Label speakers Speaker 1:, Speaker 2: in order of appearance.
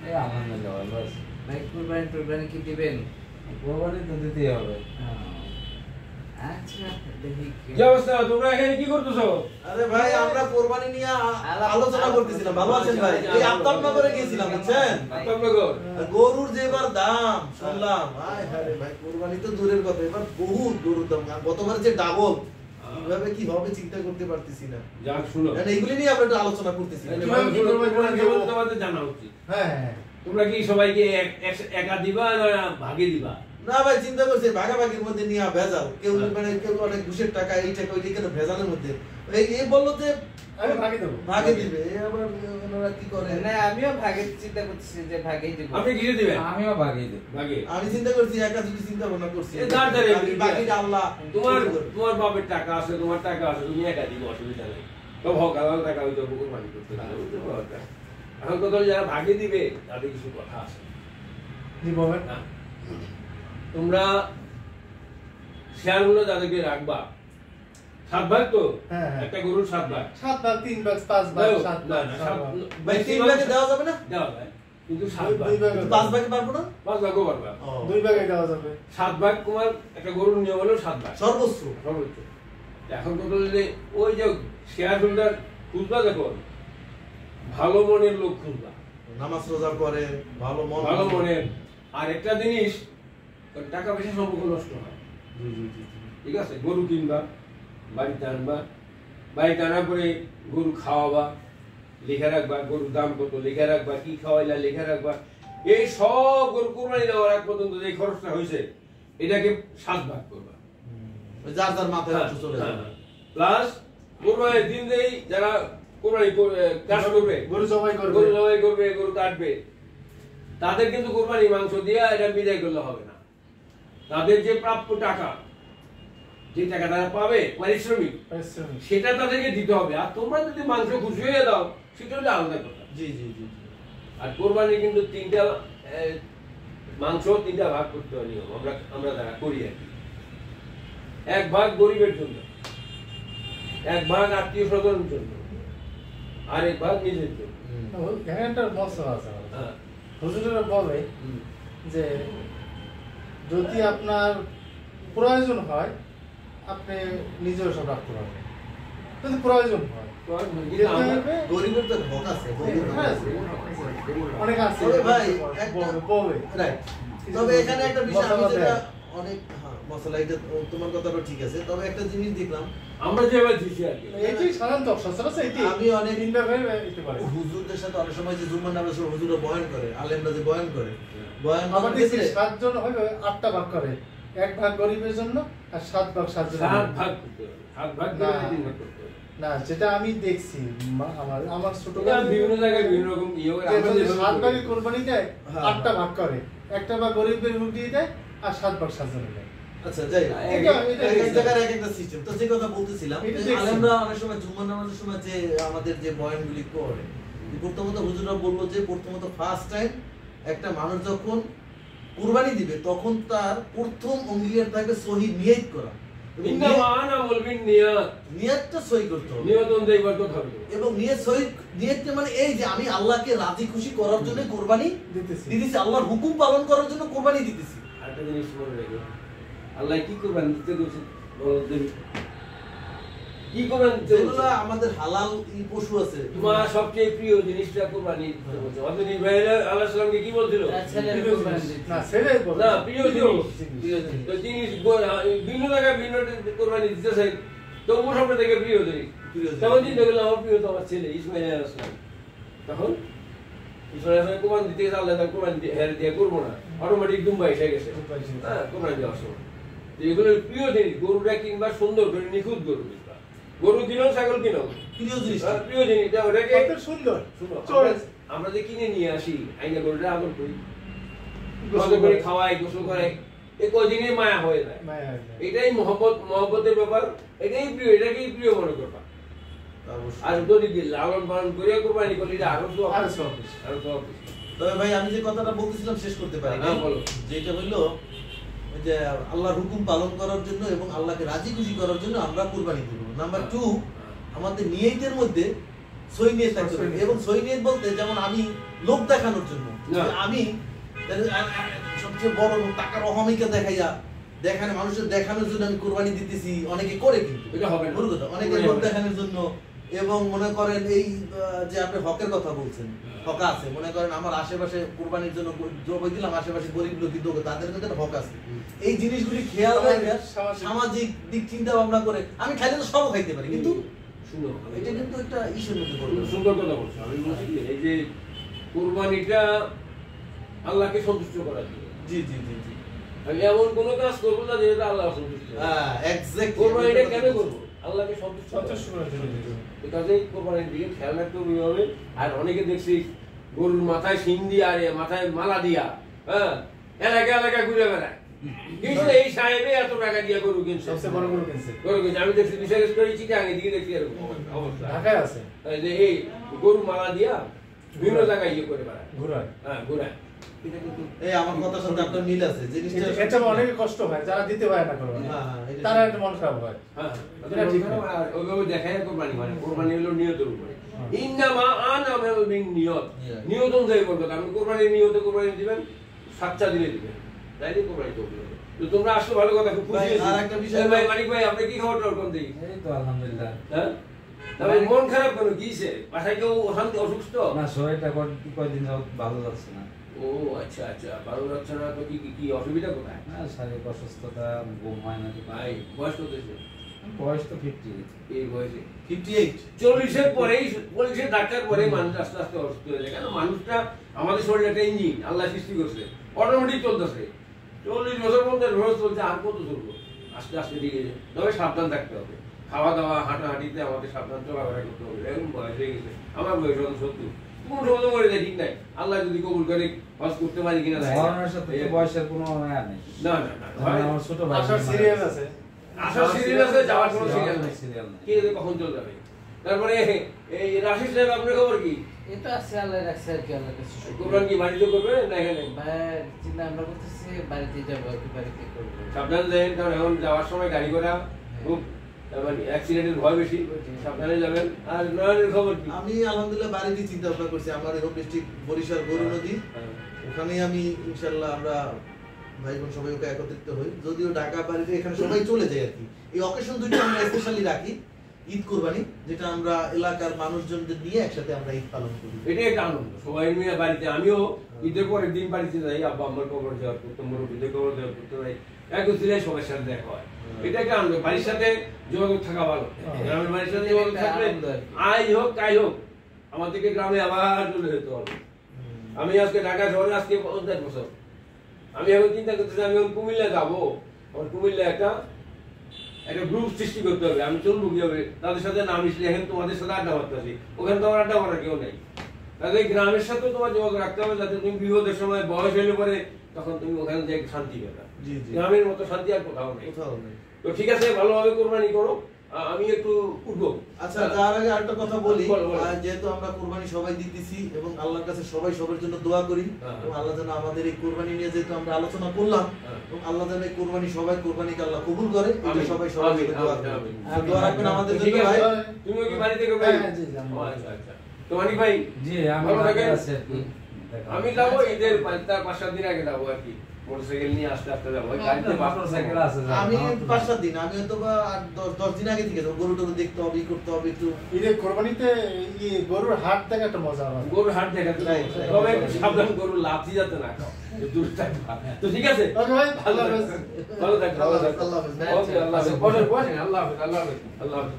Speaker 1: এই আলহামদুলিল্লাহ ভালো আছি।
Speaker 2: ভাই কুরবানি কি দিবেন?
Speaker 1: কোরবানি তো দিতেই হবে।
Speaker 2: আচ্ছা দেখি
Speaker 3: কি অবস্থা, তোমরা এখানে কি করতেছো?
Speaker 4: আরে ভাই আমরা কোরবানি নিয়ে আলোচনা করতেছিলাম। ভালো আছেন ভাই? এই আফতাবনগরে গিয়েছিলাম বুঝছেন?
Speaker 3: আফতাবনগর
Speaker 4: গরুর যে এবার দাম শুনলাম, হায় হায় ভাই কোরবানি তো দূরের কথা, এবার বহুত গরুর দাম। গতবার যে ডাবল, কিভাবে কি হবে চিন্তা করতে পারতেছি না।
Speaker 3: যাক শুনো,
Speaker 4: মানে এইগুলি নিয়ে আমরা একটু আলোচনা করতেছি।
Speaker 3: কিভাবে কি করবে তোমাদের জানা উচিত।
Speaker 4: হ্যাঁ হ্যাঁ,
Speaker 3: তোমরা কি সবাইকে একা দিবা না ভাগে দিবা?
Speaker 4: না ভাই চিন্তা করছি ভাগাভাগির মধ্যে নিয়ে ভেজাল, কেউ মানে কেউ অনেক ঘুষের টাকা এই টাকা ওই টাকা ভেজালের মধ্যে। এই বললো যে
Speaker 1: আমি ভাগে দেবো,
Speaker 4: ভাগে দিবে, আবার ওনারা কি করে।
Speaker 2: না আমিও ভাগে চিন্তা করতেছি যে ভাগেই দিব।
Speaker 3: আপনি কিসে দিবেন?
Speaker 1: আমিও ভাগে দেবো।
Speaker 3: ভাগে
Speaker 4: আমি চিন্তা করছি একা যদি চিন্তা ভাবনা করছি,
Speaker 3: বাকিটা
Speaker 4: আল্লাহ।
Speaker 3: তোমার বাপের টাকা আছে, তোমার টাকা আছে, তুমি একা দিবে, অসুবিধা নেই। তো ভোগ আলাদা টাকা হয়তো কোরবানি করতে হবে। এখন কথা যারা ভাগে দিবে তাদের কিছু কথা আছে। তোমরা শেয়ারগুলো তাদেরকে রাখবা 7 ভাগ তো, একটা গরুর 7 ভাগ,
Speaker 5: 7 ভাগ 3 ভাগ 5 ভাগ 7 ভাগ।
Speaker 4: ভাই 3 ভাগে দেওয়া যাবে না?
Speaker 3: দেওয়া যায়, কিন্তু 7 ভাগ
Speaker 4: 5 ভাগে পারবো না?
Speaker 3: 5 ভাগও পারবা।
Speaker 5: 2 ভাগে দেওয়া যাবে।
Speaker 3: 7 ভাগ তোমার একটা গরুর নিয়ম হলো 7 ভাগ
Speaker 4: সর্বোচ্চ।
Speaker 3: এখন কথা হলে ওই যে শেয়ার হোল্ডার খুঁজবা, দেখো ভালো মনের লোক খুঁজবা,
Speaker 4: নামাজ রোজা করে, ভালো
Speaker 3: মনের। আর একটা জিনিস, টাকা পয়সা সম্পর্ক নষ্ট হয়। ঠিক আছে, গরু কিনবা, বাড়িতে আনবা, বাড়িতে আনার পরে গরু খাওয়াবা, লিখে রাখবা, গরুর দাম কত লিখে রাখবা, কি খাওয়াইলা লিখে রাখবা। এই সব গরু কোরবানি দেওয়ার আগ পর্যন্ত যে খরচটা হয়েছে এটাকে 7 ভাগ করবা,
Speaker 4: যার যার মাথায় চলে যাবে।
Speaker 3: প্লাস কোরবানির দিন যেই যারা কোরবানি কাজ করবে,
Speaker 5: গরু জবাই
Speaker 3: করবে, গরু কাটবে, তাদের কিন্তু কোরবানি মাংস দিয়ে এটা বিদায় করলে হবে না। তাদের যে প্রাপ্য টাকা, যে টাকা তারা পাবে পারিশ্রমিক, সেটা তাদেরকে দিতে হবে। আর তোমরা যদি মাংস খুশি হয়ে দাও সেটা হলে আলাদা কথা।
Speaker 4: জি জি জি।
Speaker 3: আর কোরবানি কিন্তু 3টা মাংস 3টা ভাগ করতে হয় নিয়ম, আমরা যারা করি আর কি। 1 ভাগ গরিবের জন্য, 1 ভাগ আত্মীয় স্বজনের জন্য, আর 1 ভাগ নিজের জন্য।
Speaker 5: হুজুরেরা বলে যে যদি আপনার প্রয়োজন হয় আপনি নিজেও সব রাখতে পারবেন, যদি প্রয়োজন হয়।
Speaker 4: গরিবের তো হক আছে,
Speaker 5: অনেক আছে
Speaker 4: ভাই। তবে এখানে একটা বিষয় আমি যেটা অনেক মশলা, এটা তোমার কথাটা ঠিক আছে। তবে একটা জিনিস দেখলাম
Speaker 3: আমরা যেভাবে দিছি আর কি,
Speaker 5: এইটাই সাধারণত সচরাচর এইটাই।
Speaker 4: আমি অনেক
Speaker 5: দিতে পারি
Speaker 4: হুজুরদের সাথে অনেক সময় যে জুম্মার নামাজের সময় হুজুররা বয়ান করে, আলেমরা যে বয়ান করে, বয়ান
Speaker 5: আবার দেখি 7 জন হবে 8টা ভাগ করে, 1 ভাগ গরিবের জন্য আর 7 ভাগ 7 জন।
Speaker 3: 7 ভাগ করতে হবে, 7 ভাগ করে 3 ভাগ করতে হবে।
Speaker 5: না, যেটা আমি দেখছি আমার ছোট
Speaker 3: বিভিন্ন জায়গায় বিভিন্ন রকম ইয়ে করে,
Speaker 5: আমাদের 7 ভাগে কোরবানি দেয়, 8টা ভাগ করে, একটা ভাগ গরিবের উঠিয়ে দেয় আর 7 ভাগ 7 জন দেয়।
Speaker 4: আচ্ছা যাই এক জায়গার এক একটা সিস্টেম। তো যে কথা বলতেছিলাম, আলেমরা অনেক সময় জুম্মার নামাজের সময় যে আমাদের যে বয়ানগুলি করে, প্রথমত হুজুররা বললো যে প্রথমত ফার্স্ট টাইম একটা মানুষ যখন কুরবানি দিবে তখন তার প্রথম অঙ্গীকার থাকে সহি নিয়ত করা, নিয়তটা সহি করতে হবে, এবং নিয়তটা মানে এই যে আমি আল্লাহকে রাজি খুশি করার জন্য কুরবানি দিতেছি, আল্লাহর হুকুম পালন করার জন্য কুরবানি দিতেছি।
Speaker 3: আরেকটা জিনিস মনে রাখো, আল্লাহ কি কুরবানি দিতে বলছেন? কি কুরবানি দিতে বলছেন?
Speaker 4: যেগুলো আমাদের হালাল পশু আছে,
Speaker 3: তোমার সবচেয়ে প্রিয় জিনিসটা কুরবানি দিতে বলছে। হযরত ইব্রাহিম আলাইহিস সালামকে কি বলছিল?
Speaker 5: না, ছেলে বলে
Speaker 3: না, প্রিয় জিনিস। তো জিনিস ভিন্ন জায়গায় ভিন্ন কুরবানি দিতে চাই, তো ও সব থেকে প্রিয় জিনিস। তখন চিন্তা করলাম আমার প্রিয় তো আমার ছেলে ইসমাইল আলাইহিস সালাম। তখন ইসমাইল আলাইহিস কুরবানি দিতে গেছে, আল্লাহ তার কুরবানি দিয়ে করবো না, অটোমেটিক দুম্বাই এসে গেছে। হ্যাঁ, কুরবানি দেওয়ার সময় এগুলো প্রিয় জিনিস। গরুটা কিংবা সুন্দর করে নিখুঁত গরু কিনবা, গরু কিনো ছাগল কিনো,
Speaker 4: প্রিয় জিনিস,
Speaker 3: প্রিয় জিনিস ওটাকে
Speaker 5: সুন্দর।
Speaker 3: আমরা যে কিনে নিয়ে আসি আইনা গরুটা আদর করি, গোসল করে খাওয়াই, গোসল করে, এই কদিনই মায়া হয়ে যায়। এটাই মহব্বতের ব্যাপার, এটাই প্রিয়, এটাকেই প্রিয় মনে করবা। আর যদি লালন পালন করে কোরবানি করলে এটা আরো সব।
Speaker 4: তবে ভাই আমি যে কথাটা বলতেছিলাম শেষ করতে পারি না, যেটা হইলো যে আল্লাহর হুকুম পালন করার জন্য এবং আল্লাহকে রাজি খুশি করার জন্য আমরা কুরবানি দেব। নাম্বার 2, আমাদের নিয়তের মধ্যে সই নিয়ে থাকতে হবে। এবং সই নিয়ে বলতে যেমন আমি লোক দেখানোর জন্য
Speaker 3: না।
Speaker 4: আমি সবচেয়ে বড় লোক, টাকার অহমিকা দেখাইয়া দেখানো, মানুষের দেখানোর জন্য আমি কোরবানি দিতেছি, অনেকে করে কিন্তু
Speaker 3: এটা হবে না।
Speaker 4: ভুল কথা, অনেকে লোক দেখানোর জন্য। এবং মনে করেন এই যে আপনি হকের কথা বলছেন, হক আছে, মনে করেন আমার আশেপাশে কোরবানির জন্য জবাই দিলাম, আশেপাশে গরিব লোক তাদের মধ্যে হক আছে। এই জিনিসগুলি খেয়াল রাখা, সামাজিক দিক চিন্তা ভাবনা করে আমি খাইলে তো সব খাইতে পারি, কিন্তু
Speaker 3: সুন্দর,
Speaker 4: এটা কিন্তু একটা ইস্যুর মধ্যে পড়বে।
Speaker 3: সুন্দর কথা বলছো। আমি বলছি কি, এই যে কুরবানিটা আল্লাহকে সন্তুষ্ট করার জন্য।
Speaker 4: জি জি জি জি,
Speaker 3: আমি এমন কোনো কাজ করবো না যেটা আল্লাহ সন্তুষ্ট হয়।
Speaker 4: হ্যাঁ এক্স্যাক্টলি।
Speaker 3: কুরবানিটা কেন করবো? আল্লাহকে সন্তুষ্ট
Speaker 5: করার জন্য।
Speaker 3: এই কাজেই কুরবানির দিকে খেয়াল রাখতে হবে। আর অনেকে দেখছি গরুর মাথায় শিং দিয়া আর মাথায় মালা দিয়া, হ্যাঁ, এলাকা এলাকা ঘুরে বেড়ায়। কিন্তু এই সাহেবে এত টাকা দিয়া গরু কিনছে,
Speaker 5: সবচেয়ে বড় গরু কিনছে।
Speaker 3: গরু কিনছে। আমি দেখছি বিশেষ করে চিটাগাং দিকে দেখছি এরকম অবস্থা।
Speaker 5: ঢাকায় আছে
Speaker 3: এই যে এই গরু মালা দিয়া বিভিন্ন জায়গায় ইয়ে করে বেড়ায়,
Speaker 5: ঘোড়ায়।
Speaker 3: হ্যাঁ, ঘুরায়। এটা কিন্তু
Speaker 4: এই আমার কথার সাথে আপনার মিল আছে, জিনিসটা
Speaker 5: এটা অনেক কষ্ট হয়, যারা দিতে পারে না কোরবানি,
Speaker 4: হ্যাঁ, হ্যাঁ, এটা
Speaker 5: তারা
Speaker 4: ঠিক।
Speaker 5: একটা মন খারাপ হয়।
Speaker 3: হ্যাঁ,
Speaker 5: এটা ঠিক না।
Speaker 3: আর ওইভাবে দেখায় কোরবানি, মানে কোরবানি হলো নিয়তের উপরে। ইন্নামা আনামা বিন নিয়ত, নিয়ত অনুযায়ী করবে। আপনি কোরবানির নিয়তে কোরবানি দিবেন, সাচ্চা দিলে দিবেন, তাইলে কোরবানি করবে। তো তোমরা আসলে ভালো কথা, খুব খুশি
Speaker 4: ভাই,
Speaker 3: হয়েছি।
Speaker 4: আর একটা বিষয়
Speaker 3: ভাই মানিক ভাই, আপনি কি খবর টবর কোন দিকে?
Speaker 1: এই তো আলহামদুলিল্লাহ।
Speaker 3: হ্যাঁ, তবে মন খারাপ কেন, কিসে? বাসায় কেউ অশান্তি, অসুস্থ?
Speaker 1: না, শরীরটা কয়েকদিন যাবত ভালো যাচ্ছে না।
Speaker 3: ও আচ্ছা আচ্ছা, ভালো লাগছে না তো? কি কি অসুবিধা কোথায়?
Speaker 1: না, শারীরিক অসুস্থতা, ঘুম হয় না ঠিক মতো।
Speaker 3: ভাই বয়স কত হয়েছে?
Speaker 1: বয়স তো 50।
Speaker 3: এই বয়সে
Speaker 4: 58
Speaker 3: 40-এর পরেই, 40-এর ধাক্কার পরেই মানুষ আস্তে আস্তে অসুস্থ হয়ে যায়। কেন? মানুষটা, আমাদের শরীরে একটা ইঞ্জিন আল্লাহ সৃষ্টি করছে, অটোমেটিক চলতেছে। 40 বছর পর্যন্ত রোজ চলছে, আর কত চলবো? আস্তে আস্তে দিকে যায়। তবে সাবধান থাকতে হবে, খাওয়া দাওয়া হাঁটাহাঁটিতে আমাদের সাবধান চলাফেরা করতে হবে। এরকম বয়স হয়ে গেছে, আমার বয়স হলো 70, কোন সময় মরে যায় ঠিক নাই। আল্লাহ যদি কবুল করে হজ করতে পারি কিনা যায় না।
Speaker 1: মরণের সাথে তো বয়সের কোনো ইয়া নেই।
Speaker 3: না না না,
Speaker 1: যেমন আমার ছোট ভাই
Speaker 5: আসার সিরিয়াল আছে,
Speaker 3: আসার সিরিয়াল আছে, যাওয়ার কোনো সিরিয়াল নেই।
Speaker 1: সিরিয়াল নেই।
Speaker 3: কে যে কখন চলে যাবে। তারপরে এই রাশিদ সাহেব, আপনার খবর কি?
Speaker 2: এটা আছে আল্লাহ রাখছে আর কি, আল্লাহ কাছে শুকর।
Speaker 3: কোরবান কি বাড়িতে করবে না এখানে?
Speaker 2: ভাই চিন্তা আমরা করতেছি বাড়িতে যাবো আর কি, বাড়িতে করবো।
Speaker 3: সাবধান দেন, কারণ এখন যাওয়ার সময় গাড়ি ঘোড়া খুব মানে অ্যাক্সিডেন্টের ভয় বেশি, সাবধানে যাবেন। আর নয়নের খবর কি?
Speaker 4: আমি আলহামদুলিল্লাহ বাড়িতে চিন্তা ভাবনা করছি, আমার হোম ডিস্ট্রিক্ট বরিশাল গরু নদী, ওখানে আমি ইনশাআল্লাহ আমরা ভাই বোন সবাই ওকে একত্রিত হই। যদিও ঢাকা বাড়িতে এখানে সবাই চলে যায় আর কি। এই অকেশন দুটো আমরা স্পেশালি রাখি, ঈদ কুরবানি, যেটা আমরা এলাকার মানুষজনদের নিয়ে একসাথে আমরা ঈদ পালন করি।
Speaker 3: এটা একটা আনন্দ, সবাই মিলে বাড়িতে। আমিও ঈদের পরের দিন বাড়িতে যাই, আব্বা আম্মার খবর দেওয়ার করতে, মুরব্বীদের খবর দেওয়ার করতে যাই, একত্রে সবার সাথে দেখা হয়। এটা একটা আনন্দ, বাড়ির সাথে যোগাযোগ থাকা ভালো। গ্রামের বাড়ির সাথে যোগাযোগ থাকলে আজ হোক কাল হোক আমাদেরকে গ্রামে আবার চলে যেতে হবে। আমি আজকে ঢাকা শহরে আজকে 50 বছর, আমি এখন চিন্তা করতেছি আমি এখন কুমিল্লা যাবো। আমার কুমিল্লা একটা গ্রুপ সৃষ্টি করতে হবে। আমি চলবো কি হবে? তাদের সাথে না মিশলে এখন তোমাদের সাথে আড্ডা মারতেছি, ওখানে তো আমার আড্ডা মারার কেউ নেই। তাহলে গ্রামের সাথেও তোমার যোগাযোগ রাখতে হবে, যাতে তুমি বিপদের সময় বয়স হলে পরে তখন তুমি ওখানে যাই শান্তি পেতে।
Speaker 4: জি জি,
Speaker 3: গ্রামের মতো শান্তি আর কোথাও নেই।
Speaker 4: কোথাও নেই।
Speaker 3: তো ঠিক আছে, ভালোভাবে কোরবানি করো। আমি একটু উঠবো।
Speaker 4: আচ্ছা, তার আগে আরেকটা কথা বলি,
Speaker 3: বলো, বলো।
Speaker 4: যেহেতু আমরা কোরবানি সবাই দিতেছি এবং আল্লাহর কাছে সবাই সবার জন্য দোয়া করি, এবং আল্লাহ যেন আমাদের এই কোরবানি নিয়ে যেহেতু আমরা আলোচনা করলাম, এবং আল্লাহ যেন এই কোরবানি সবাই কোরবানিকে আল্লাহ কবুল করে, এটা সবাই সবার জন্য দোয়া করি। আর দোয়া রাখবেন আমাদের
Speaker 3: ঠিক
Speaker 4: জন্য
Speaker 3: আছে,
Speaker 4: ভাই।
Speaker 3: তুমিও কি বাড়ি থেকে
Speaker 5: হ্যাঁ, জি, আমি
Speaker 3: আচ্ছা আচ্ছা। তো মানিক ভাই,
Speaker 1: জি, আমি
Speaker 3: ভালো
Speaker 1: ঢাকায়
Speaker 3: থাকেন।
Speaker 1: আছি আর কি। দেখা
Speaker 3: আমি
Speaker 1: হবে।
Speaker 3: যাবো ঈদের 5-7 দিন আগে যাবো আর কি, মোটরসাইকেল নিয়ে আস্তে আস্তে যাবো। ওই গাড়িতে
Speaker 1: মোটরসাইকেল আছে যাবো।
Speaker 4: আমি 5-7 দিন, আমি হয়তো বা 10 দিন আগে থেকে যাবো। গরু টরু দেখতে হবে, ই করতে হবে একটু।
Speaker 5: ঈদের কোরবানিতে এই গরুর হাট থেকে একটা মজা হয়।
Speaker 3: গরুর হাট দেখাতে
Speaker 4: Right,
Speaker 3: হবে।
Speaker 4: right.
Speaker 3: তবে একটু সাবধান, গরুর লাথি যাতে না খাও, দূর থাকবা। তো ঠিক আছে,
Speaker 5: Okay, ভাই,
Speaker 3: ভালো
Speaker 5: আল্লাহ হাফেজ।
Speaker 3: থাকবেন, ভালো থাকবেন, ভালো থাকবেন।
Speaker 4: আল্লাহ হাফেজ।
Speaker 3: ওকে, আল্লাহ হাফেজ। বসেন, বসেন। আল্লাহ হাফেজ, আল্লাহ হাফেজ, আল্লাহ হাফেজ।